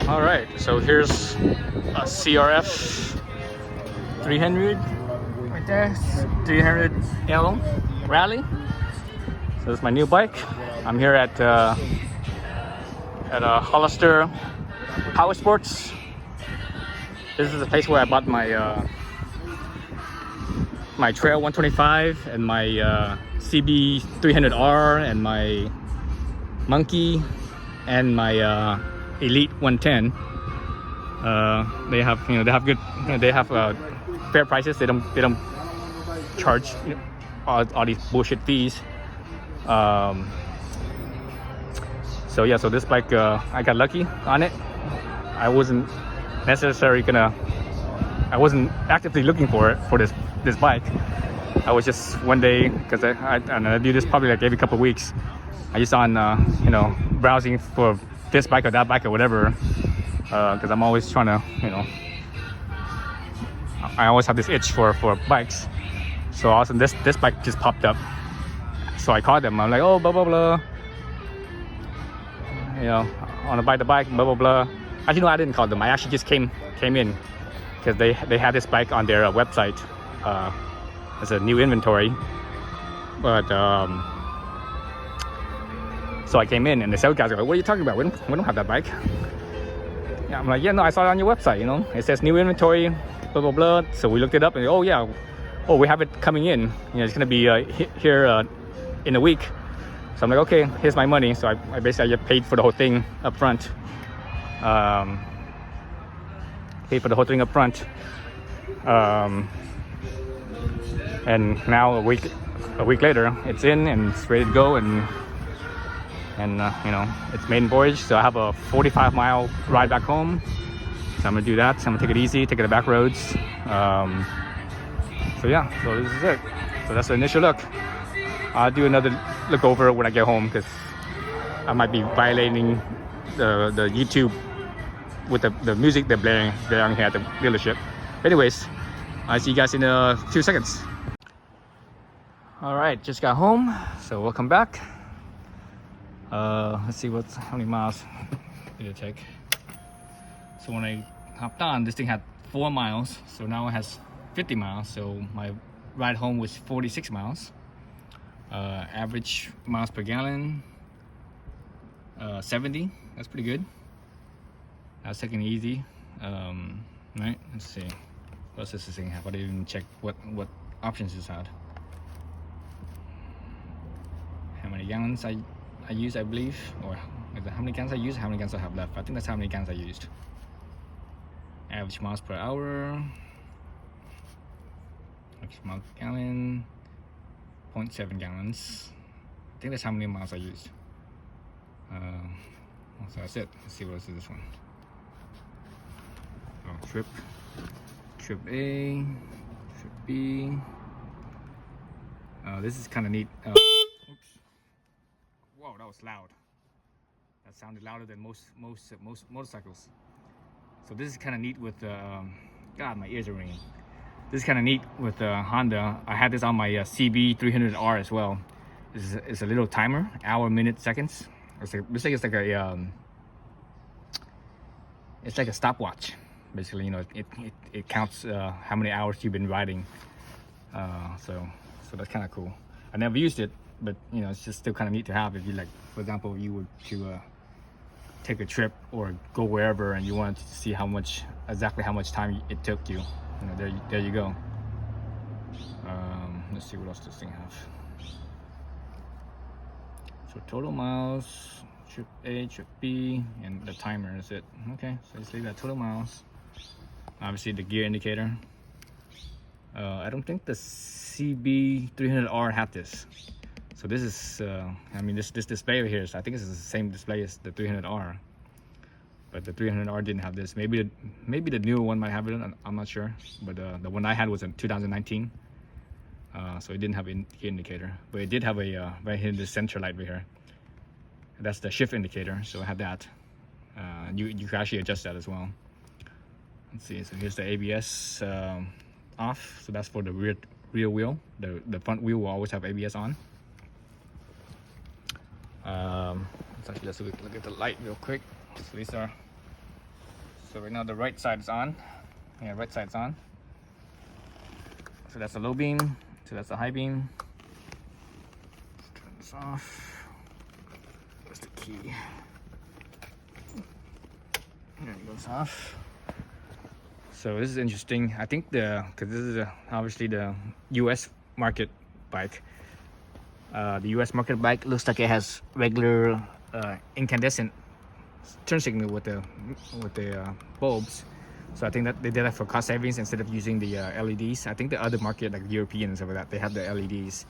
All right, so here's a CRF 300 right there, 300L Rally. So it's my new bike. I'm here at Hollister Power Sports. This is the place where I bought my my Trail 125 and my CB 300R and my Monkey and my Elite 110. They have good, they have fair prices. They don't charge all these bullshit fees. So yeah, so this bike, I got lucky on it. I wasn't actively looking for this bike. I was just one day, because I do this probably like every couple of weeks. I just on browsing for this bike or that bike or whatever, because I'm always trying to, I always have this itch for bikes. So all of a sudden this bike just popped up. So I called them. I'm like, oh, blah blah blah. I want to buy the bike, blah blah blah. Actually, no, I didn't call them. I actually just came in because they had this bike on their website as a new inventory. But so I came in and the sales guys are like, what are you talking about? We don't have that bike. Yeah, I'm like, yeah, no, I saw it on your website. It says new inventory, blah blah blah. So we looked it up and oh yeah, we have it coming in. It's gonna be here in a week. So I'm like, okay, here's my money. So I basically just paid for the whole thing up front. Paid for the whole thing up front. And now a week later, it's in and it's ready to go, and it's maiden voyage. So I have a 45-mile ride back home. So I'm gonna do that. So I'm gonna take it easy, take it to back roads. So yeah, so this is it. So that's the initial look. I'll do another look over when I get home, because I might be violating the YouTube with the music they're blaring here at the dealership. Anyways, I'll see you guys in a few seconds. All right, just got home, so welcome back. Let's see how many miles did it take. So when I hopped on, this thing had 4 miles, so now it has 50 miles. So my ride home was 46 miles. Average miles per gallon 70. That's pretty good. I was taking it easy. Right, let's see what else does this thing have. I didn't even check what options this had. How many gallons I used, I believe, or how many gallons I used, how many gallons I have left. I think that's how many gallons I used. Average miles per hour, average miles per gallon, 0.7 gallons. I think that's how many miles I used. So that's it. Let's see what else is this one. Oh, trip A, trip B. This is kind of neat. Oops. Whoa, that was loud. That sounded louder than most motorcycles. So this is kind of neat with God, my ears are ringing. This is kind of neat with Honda. I had this on my CB 300R as well. It's a little timer, hour, minute, seconds. It's like a stopwatch. Basically, it counts how many hours you've been riding. So that's kind of cool. I never used it, but it's just still kind of neat to have. If you, like, for example, you were to take a trip or go wherever and you wanted to see exactly how much time it took you. There you go. Let's see what else this thing have. So total miles, trip A, trip B, and the timer is it. Okay, so let's leave that total miles. Obviously the gear indicator. I don't think the CB 300R had this. So this is, this display over here, so I think this is the same display as the 300R. But the 300R didn't have this. Maybe the newer one might have it. I'm not sure. But the one I had was in 2019. So it didn't have an indicator. But it did have a right here in the center light right here. That's the shift indicator. So I had that. You can actually adjust that as well. Let's see. So here's the ABS off. So that's for the rear wheel. The front wheel will always have ABS on. Let's look at the light real quick. So these are So right now the right side is on. Yeah, right side's on. So that's the low beam. So that's the high beam. Turn this off. Where's the key? There it goes off. So this is interesting. I think because this is obviously the U.S. market bike. The U.S. market bike looks like it has regular incandescent turn signal with the bulbs. So I think that they did that for cost savings instead of using the LEDs. I think the other market, like European and stuff like that, they have the LEDs.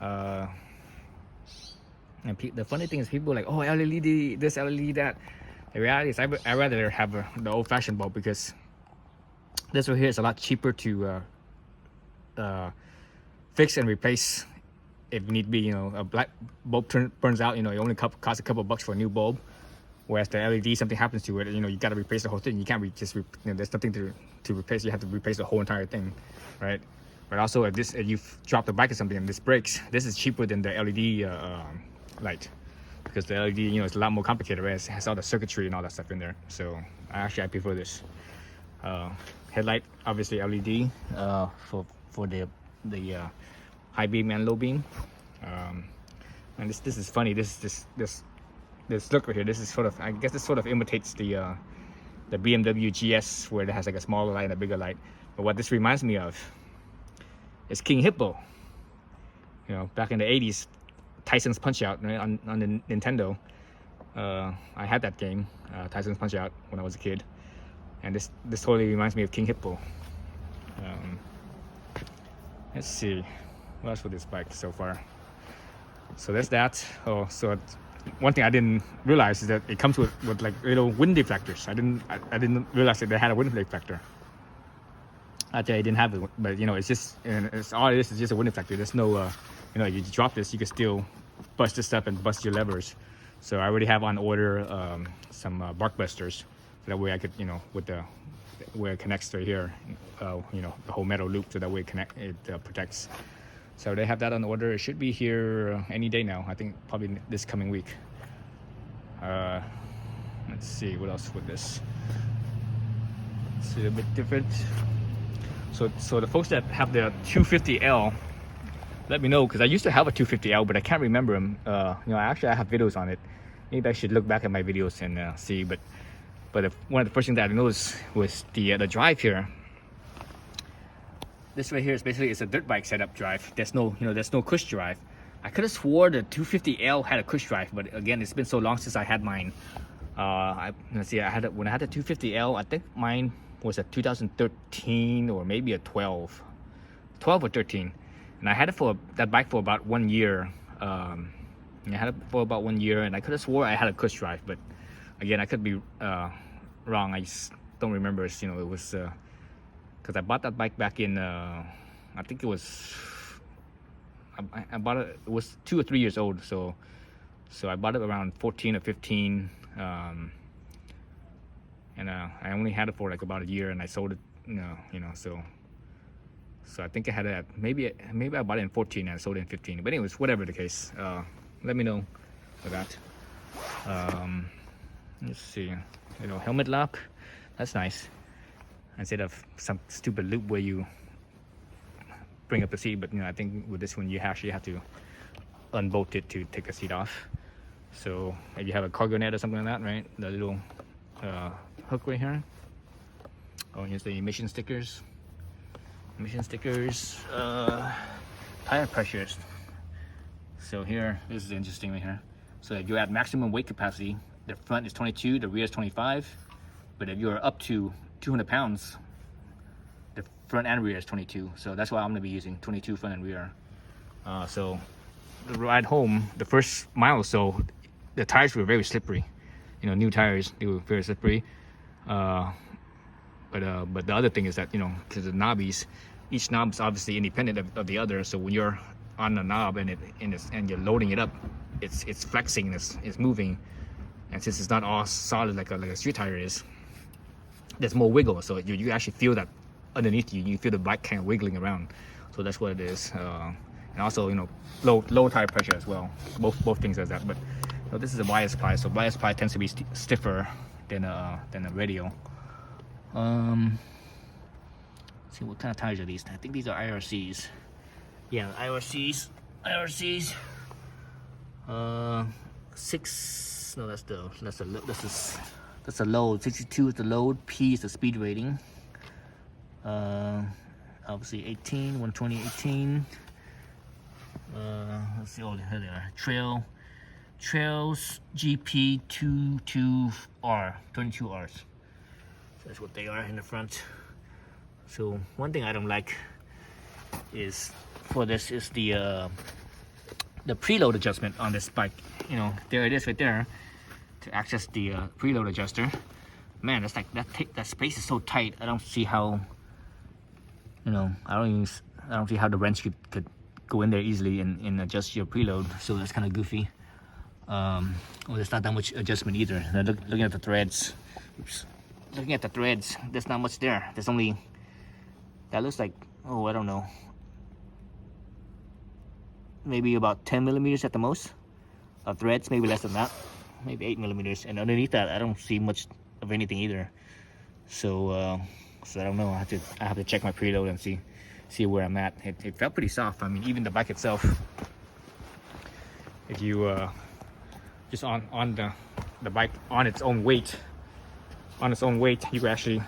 And the funny thing is, people are like, oh, LED this, LED that. The reality is, I rather have the old-fashioned bulb, because this right here is a lot cheaper to fix and replace if need be. You know, a black bulb burns out. You know, it only costs a couple of bucks for a new bulb. Whereas the LED, something happens to it, you know, you got to replace the whole thing. You can't there's nothing to replace. You have to replace the whole entire thing, right? But also, if you've dropped the bike or something and this breaks, this is cheaper than the LED light, because the LED, you know, it's a lot more complicated, right? It has all the circuitry and all that stuff in there. So I prefer this. Headlight, obviously LED for the high beam and low beam. And this is funny. This look right here, this is sort of, I guess this sort of imitates the BMW GS, where it has like a smaller light and a bigger light. But what this reminds me of is King Hippo. You know, back in the 80s, Tyson's Punch-Out, right, on the Nintendo. I had that game, Tyson's Punch-Out, when I was a kid. And this totally reminds me of King Hippo. Let's see, what else with this bike so far? So there's that. Oh, so one thing I didn't realize is that it comes with like little wind deflectors. I didn't realize that they had a wind deflector. Actually, I didn't have it, but you know, it's just, and it's all it is just a wind deflector. There's no, you know, you drop this, you can still bust this up and bust your levers. So I already have on order some bark busters, so that way I could, you know, with the where it connects right here, you know, the whole metal loop, so that way it protects. So they have that on order. It should be here any day now. I think probably this coming week. Let's see what else with this. It's a bit different. So the folks that have the 250L, let me know, because I used to have a 250L, but I can't remember them. You know, I have videos on it. Maybe I should look back at my videos and see. But one of the first things that I noticed was the drive here. This right here is basically, it's a dirt bike setup drive. There's no cush drive. I could have swore the 250L had a cush drive, but again, it's been so long since I had mine. Let's see, when I had the 250L, I think mine was a 2013 or maybe a 12 or 13, and I had that bike for about 1 year. I had it for about 1 year, and I could have swore I had a cush drive, but again, I could be wrong. I just don't remember. You know, it was because I bought that bike back in I think it was I bought it. It was 2 or 3 years old, so I bought it around 14 or 15. And I only had it for like about a year, and I sold it, you know, so I think I had it maybe I bought it in 14 and I sold it in 15. But anyways, whatever the case, let me know for that. Let's see, you know, helmet lock, that's nice, instead of some stupid loop where you bring up the seat. But you know, I think with this one you actually have to unbolt it to take the seat off. So if you have a cargo net or something like that, right, the little hook right here. Oh, here's the emission stickers. Tire pressures. So here, this is interesting right here. So if you're at maximum weight capacity, the front is 22, the rear is 25. But if you're up to 200 pounds, the front and rear is 22. So that's why I'm gonna be using 22 front and rear. So the ride home, the first mile or so, the tires were very slippery. You know, new tires, they were very slippery. But the other thing is that, you know, because the knobbies, each knob is obviously independent of the other. So when you're on the knob and you're loading it up, it's flexing, it's moving. And since it's not all solid like a street tire is, there's more wiggle. So you actually feel that underneath you. You feel the bike kind of wiggling around. So that's what it is. And also, you know, low tire pressure as well. Both things as that. But you know, this is a bias ply. So bias ply tends to be stiffer than a radial. See what kind of tires are these? I think these are IRCs. Yeah, IRCs. IRCs. 6. No, that's a load. 62 is the load. P is the speed rating. Obviously 18, 120, 18. Let's see. Oh, here they are. Trails GP 22R, 22Rs. So that's what they are in the front. So one thing I don't like is for this is the preload adjustment on this bike. You know, there it is right there to access the preload adjuster. Man, that's like that space is so tight. I don't see how. You know, I don't see how the wrench could go in there easily and adjust your preload. So that's kind of goofy. Well, there's not that much adjustment either. Now looking at the threads. Oops. Looking at the threads, there's not much there. There's only, that looks like, oh, I don't know, maybe about 10 millimeters at the most of threads, maybe less than that, maybe 8 millimeters. And underneath that, I don't see much of anything either. So, so I don't know. I have to check my preload and see where I'm at. It felt pretty soft. I mean, even the bike itself, if you just on the bike on its own weight, you can actually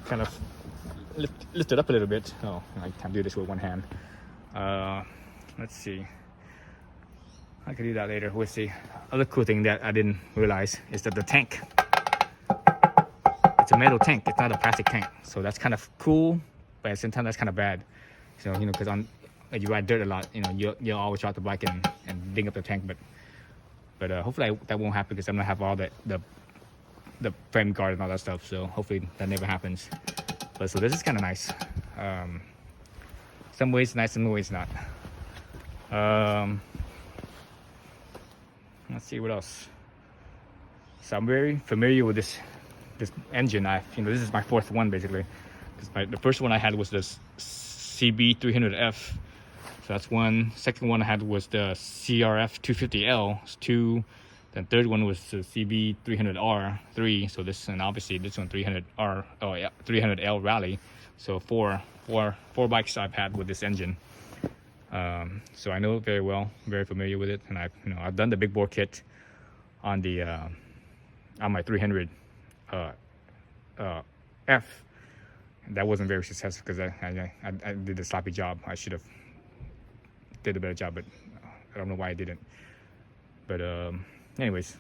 kind of lift it up a little bit. Oh, I can't do this with one hand. Let's see. I can do that later. We'll see. Other cool thing that I didn't realize is that the tank. It's a metal tank. It's not a plastic tank. So that's kind of cool, but at the same time that's kind of bad. So you know, because you ride dirt a lot, you know, you'll always drop the bike and ding up the tank. But hopefully that won't happen because I'm gonna have all the frame guard and all that stuff. So hopefully that never happens. But so this is kind of nice. Some ways nice, some ways not. Let's see what else. So I'm very familiar with this engine. This is my fourth one basically. The first one I had was the CB300F. So that's one. Second one I had was the CRF300L. It's 2. Then third one was the CB300R 3. So this, and obviously this one 300R. Oh yeah, 300L Rally. So four bikes I've had with this engine. So I know it very well, very familiar with it, and I've done the big bore kit on the on my 300 F. That wasn't very successful because I did a sloppy job. I should have did a better job, but I don't know why I didn't. But anyways,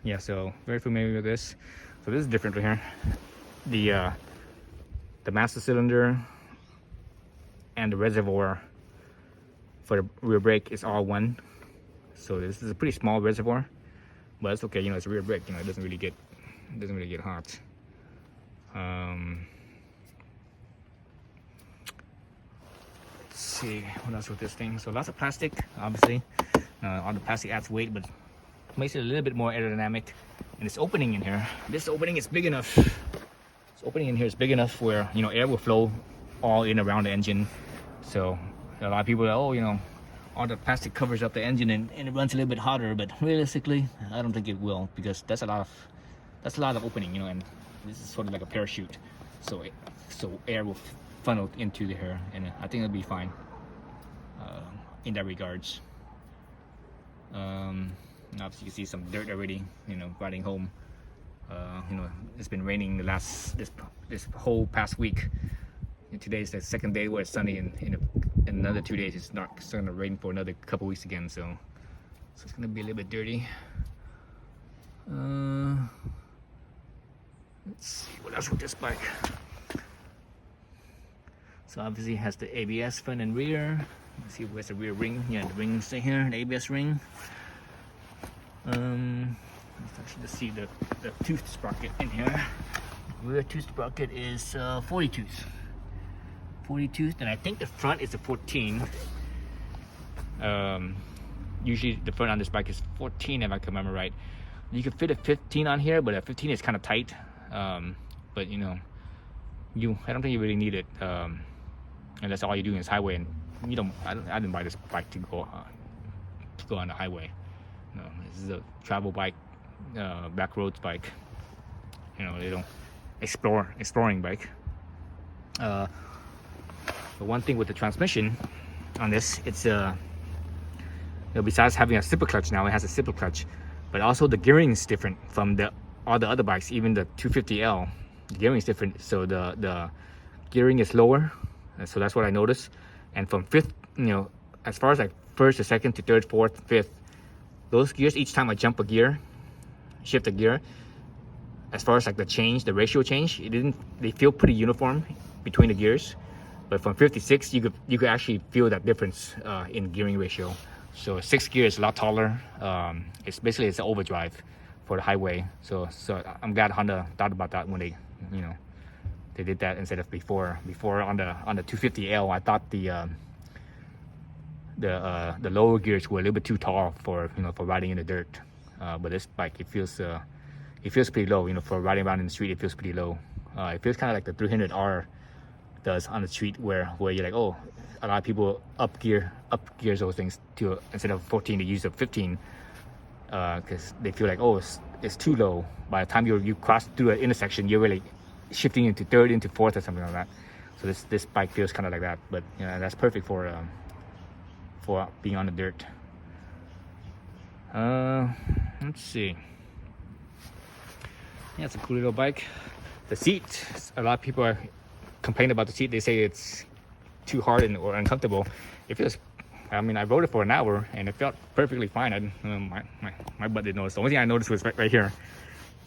yeah. So very familiar with this. So this is different right here. The master cylinder and the reservoir for the rear brake is all one. So this is a pretty small reservoir, but it's okay. You know, it's a rear brake. You know, it doesn't really get hot. Let's see what else with this thing. So lots of plastic, obviously. All the plastic adds weight, but makes it a little bit more aerodynamic. And this opening in here, this opening is big enough. This opening in here is big enough where, you know, air will flow all in around the engine. So a lot of people are, oh, you know, all the plastic covers up the engine and it runs a little bit hotter. But realistically, I don't think it will, because that's a lot of opening, you know, and this is sort of like a parachute. So air will funnel into the air, and I think it'll be fine in that regards. Obviously you can see some dirt already, you know, riding home. You know, it's been raining this whole past week. And today's the second day where it's sunny, and in another 2 days it's going to rain for another couple weeks again. So it's going to be a little bit dirty. Let's see what else with this bike. So obviously it has the ABS front and rear. Let's see where's the rear ring. Yeah, the ring's right here, the ABS ring. Let's actually just see the tooth sprocket in here. Rear tooth sprocket is 40 tooth. 40 tooth, and I think the front is a 14. Usually the front on this bike is 14 if I can remember right. You could fit a 15 on here, but a 15 is kind of tight. But you know, I don't think you really need it unless all you do is highway, and you don't. I didn't buy this bike to go on the highway. No, this is a travel bike, back roads bike. You know, exploring bike. The one thing with the transmission on this, it's besides having a slipper clutch, now it has a slipper clutch, but also the gearing is different from all the other bikes. Even the 250L, the gearing is different. So the gearing is lower, so that's what I noticed. And from fifth, as far as like first to second to third, fourth, fifth, those gears, each time I jump a gear, shift a gear, as far as like the ratio change, they feel pretty uniform between the gears. But from 56, you could actually feel that difference in gearing ratio. So 6th gear is a lot taller. It's an overdrive for the highway. So I'm glad Honda thought about that when they did that instead of before. Before on the 250L, I thought the lower gears were a little bit too tall for riding in the dirt. But this bike, it feels pretty low. For riding around in the street, it feels pretty low. It feels kind of like the 300R does on the street, where you're like, oh, a lot of people up gears those things to, instead of 14, they use a 15, because they feel like, oh, it's too low. By the time you cross through an intersection, you're really shifting into third, into fourth, or something like that. So this bike feels kind of like that, but that's perfect for being on the dirt. Let's see. Yeah, it's a cool little bike. The seat, a lot of people are complaining about the seat. They say it's too hard or uncomfortable. It feels, I rode it for an hour and it felt perfectly fine. My butt didn't notice. The only thing I noticed was right here,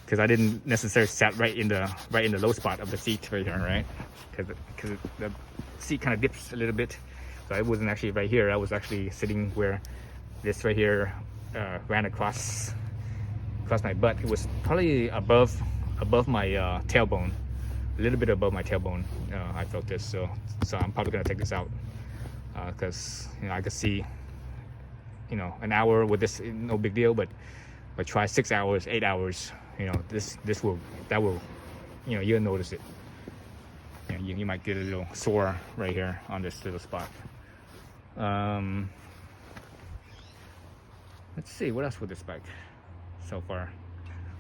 because I didn't necessarily sat right in the low spot of the seat right here, right? Because the seat kind of dips a little bit. So I wasn't actually right here. I was actually sitting where this right here ran across my butt. It was probably above my tailbone, a little bit above my tailbone. I felt this, so I'm probably gonna take this out, because I could see, an hour with this, no big deal, but try 6 hours, 8 hours, that will, you'll notice it. You might get a little sore right here on this little spot. Let's see what else with this bike so far.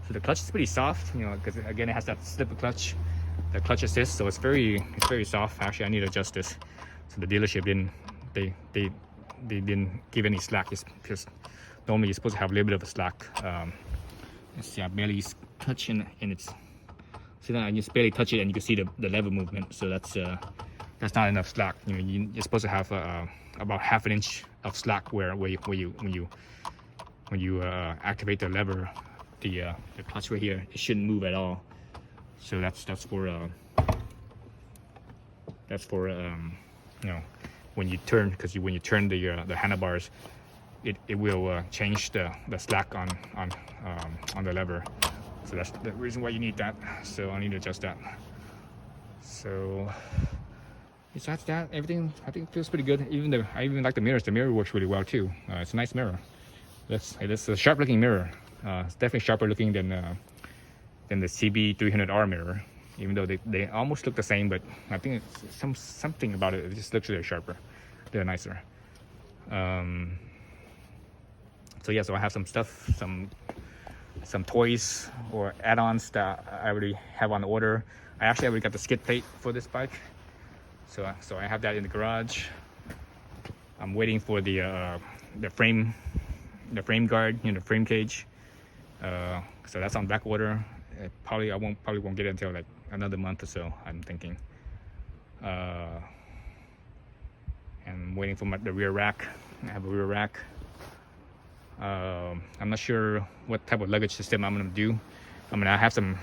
So the clutch is pretty soft, because again it has that slipper clutch, the clutch assist, so it's very soft. Actually, I need to adjust this. So the dealership didn't give any slack, because normally you're supposed to have a little bit of a slack. Let's see, I barely touch and it's, see that I just barely touch it and you can see the lever movement. So that's not enough slack. You're supposed to have about half an inch of slack when you activate the lever, the clutch right here. It shouldn't move at all. So that's for when you turn, because when you turn the handlebars, it will change the slack on the lever. So that's the reason why you need that. So I need to adjust that. So besides that, everything I think feels pretty good. I even like the mirrors. The mirror works really well too. It's a nice mirror. It's a sharp looking mirror. It's definitely sharper looking than the CB300R mirror. Even though they almost look the same, but I think it's something about it. It just looks a little sharper. They're nicer. So yeah, so I have some stuff, some toys or add-ons that I already have on order. I actually already got the skid plate for this bike, so I have that in the garage. I'm waiting for the frame guard, the frame cage. So that's on back order. I won't get it until like another month or so, I'm thinking. And waiting for the rear rack. I have a rear rack. I'm not sure what type of luggage system I'm gonna do. I have some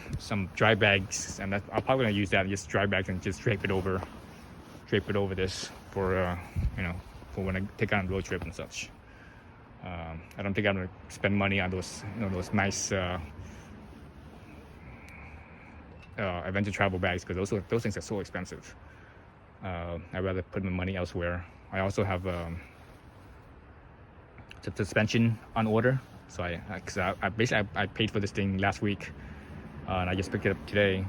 dry bags, and I'm probably gonna use that, just dry bags, and just drape it over this for for when I take on a road trip and such. I don't think I'm gonna spend money on those nice adventure travel bags, because those things are so expensive. I'd rather put my money elsewhere. I also have the suspension on order, so I basically paid for this thing last week, and I just picked it up today.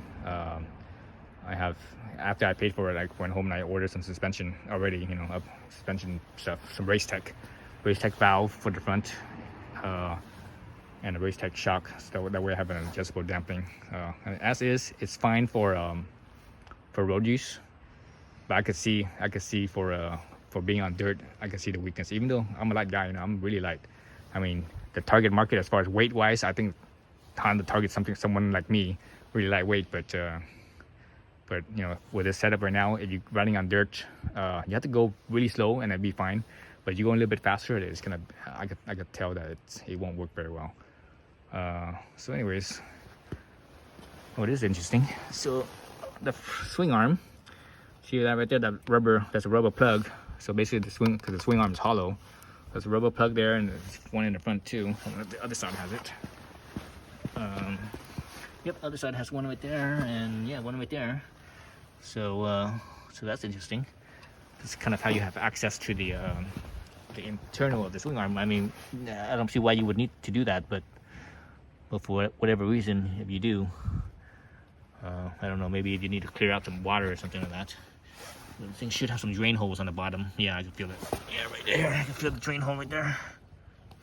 After I paid for it, I went home and I ordered some suspension already, suspension stuff, some race tech valve for the front, and a Racetech shock, so that way I have an adjustable damping. And as is, it's fine for road use, but I could see for being on dirt, I can see the weakness. Even though I'm a light guy, I'm really light. I mean, the target market as far as weight wise, I think Honda targets someone like me, really lightweight. But with this setup right now, if you're running on dirt, you have to go really slow and it'd be fine. But you go a little bit faster, it's gonna. I could tell that it won't work very well. So anyways, it is interesting. So the swing arm, see that right there? That rubber, that's a rubber plug. So basically because the swing arm is hollow, there's a rubber plug there, and there's one in the front too. The other side has it. Yep, other side has one right there, and yeah, one right there. So that's interesting. That's kind of how you have access to the internal of the swing arm. I mean, I don't see why you would need to do that, but for whatever reason, if you do, I don't know, maybe if you need to clear out some water or something like that. The thing should have some drain holes on the bottom. Yeah, I can feel it. Yeah, right there. I can feel the drain hole right there.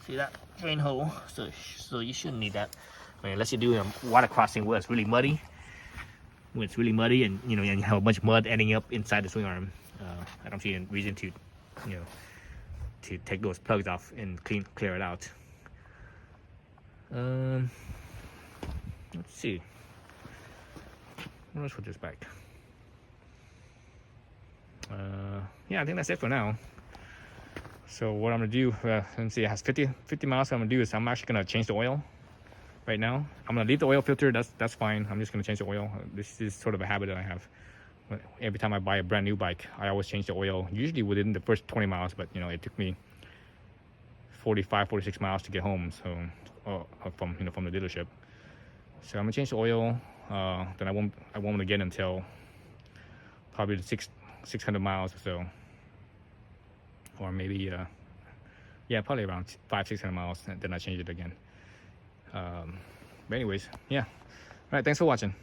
See that drain hole? So you shouldn't need that. I mean, unless you're doing a water crossing where it's really muddy. When it's really muddy and you have a bunch of mud ending up inside the swing arm, I don't see a reason to to take those plugs off and clear it out. Let's see. Let's put this back. Yeah, I think that's it for now. So what I'm gonna do, let's see, it has 50 miles. What I'm gonna do is I'm actually gonna change the oil right now. I'm gonna leave the oil filter. That's fine. I'm just gonna change the oil. This is sort of a habit that I have. Every time I buy a brand new bike, I always change the oil, usually within the first 20 miles, but it took me 46 miles to get home, so from the dealership. So I'm gonna change the oil. Then I won't again until probably the 600 miles or so, or maybe probably around 500-600 miles, and then I change it again. But anyways, yeah. All right, thanks for watching.